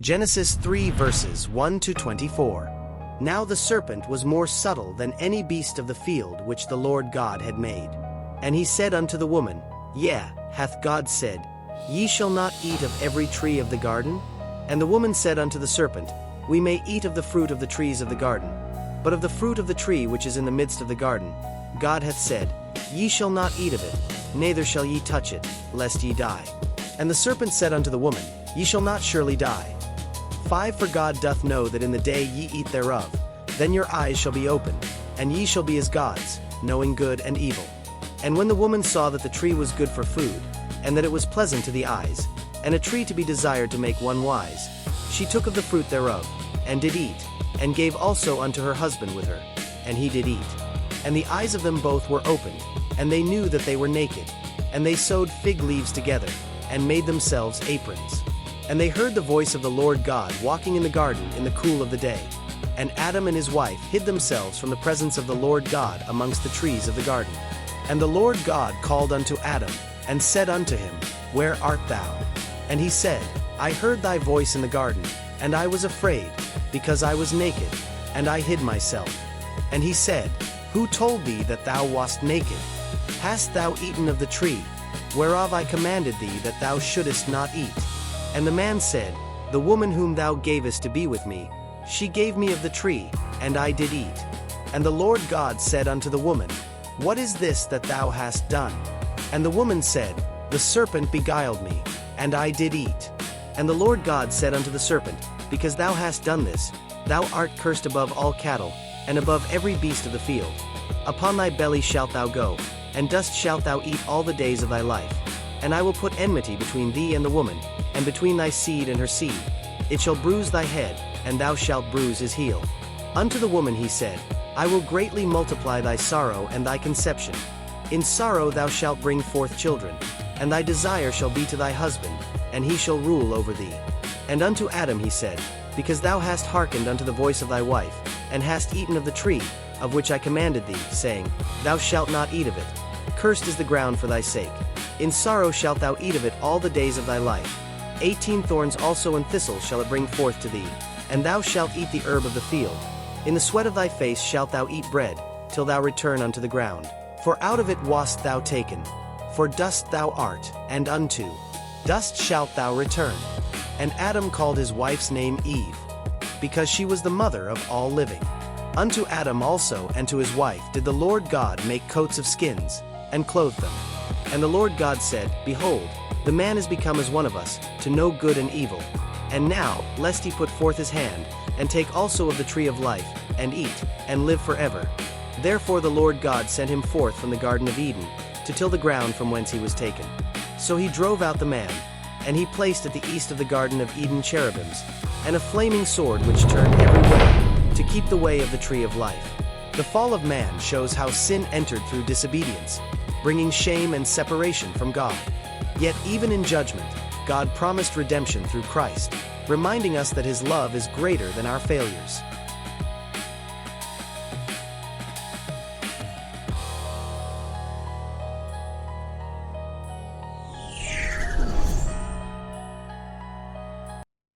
Genesis 3 verses 1 to 24. Now the serpent was more subtle than any beast of the field which the Lord God had made. And he said unto the woman, Yea, hath God said, Ye shall not eat of every tree of the garden? And the woman said unto the serpent, We may eat of the fruit of the trees of the garden. But of the fruit of the tree which is in the midst of the garden, God hath said, Ye shall not eat of it, neither shall ye touch it, lest ye die. And the serpent said unto the woman, Ye shall not surely die. 5 For God doth know that in the day ye eat thereof, then your eyes shall be opened, and ye shall be as gods, knowing good and evil. And when the woman saw that the tree was good for food, and that it was pleasant to the eyes, and a tree to be desired to make one wise, she took of the fruit thereof, and did eat, and gave also unto her husband with her, and he did eat. And the eyes of them both were opened, and they knew that they were naked, and they sewed fig leaves together, and made themselves aprons. And they heard the voice of the Lord God walking in the garden in the cool of the day. And Adam and his wife hid themselves from the presence of the Lord God amongst the trees of the garden. And the Lord God called unto Adam, and said unto him, Where art thou? And he said, I heard thy voice in the garden, and I was afraid, because I was naked, and I hid myself. And he said, Who told thee that thou wast naked? Hast thou eaten of the tree, whereof I commanded thee that thou shouldest not eat? And the man said, The woman whom thou gavest to be with me, she gave me of the tree, and I did eat. And the Lord God said unto the woman, What is this that thou hast done? And the woman said, The serpent beguiled me, and I did eat. And the Lord God said unto the serpent, Because thou hast done this, thou art cursed above all cattle, and above every beast of the field. Upon thy belly shalt thou go, and dust shalt thou eat all the days of thy life. And I will put enmity between thee and the woman, and between thy seed and her seed. It shall bruise thy head, and thou shalt bruise his heel. Unto the woman he said, I will greatly multiply thy sorrow and thy conception. In sorrow thou shalt bring forth children, and thy desire shall be to thy husband, and he shall rule over thee. And unto Adam he said, Because thou hast hearkened unto the voice of thy wife, and hast eaten of the tree, of which I commanded thee, saying, Thou shalt not eat of it. Cursed is the ground for thy sake. In sorrow shalt thou eat of it all the days of thy life. 18 thorns also and thistles shall it bring forth to thee, and thou shalt eat the herb of the field. In the sweat of thy face shalt thou eat bread, till thou return unto the ground. For out of it wast thou taken. For dust thou art, and unto dust shalt thou return. And Adam called his wife's name Eve, because she was the mother of all living. Unto Adam also and to his wife did the Lord God make coats of skins, and clothe them. And the Lord God said, Behold, the man is become as one of us, to know good and evil. And now, lest he put forth his hand, and take also of the tree of life, and eat, and live forever. Therefore the Lord God sent him forth from the Garden of Eden, to till the ground from whence he was taken. So he drove out the man, and he placed at the east of the Garden of Eden cherubims, and a flaming sword which turned every way, to keep the way of the tree of life. The fall of man shows how sin entered through disobedience, bringing shame and separation from God. Yet even in judgment, God promised redemption through Christ, reminding us that his love is greater than our failures.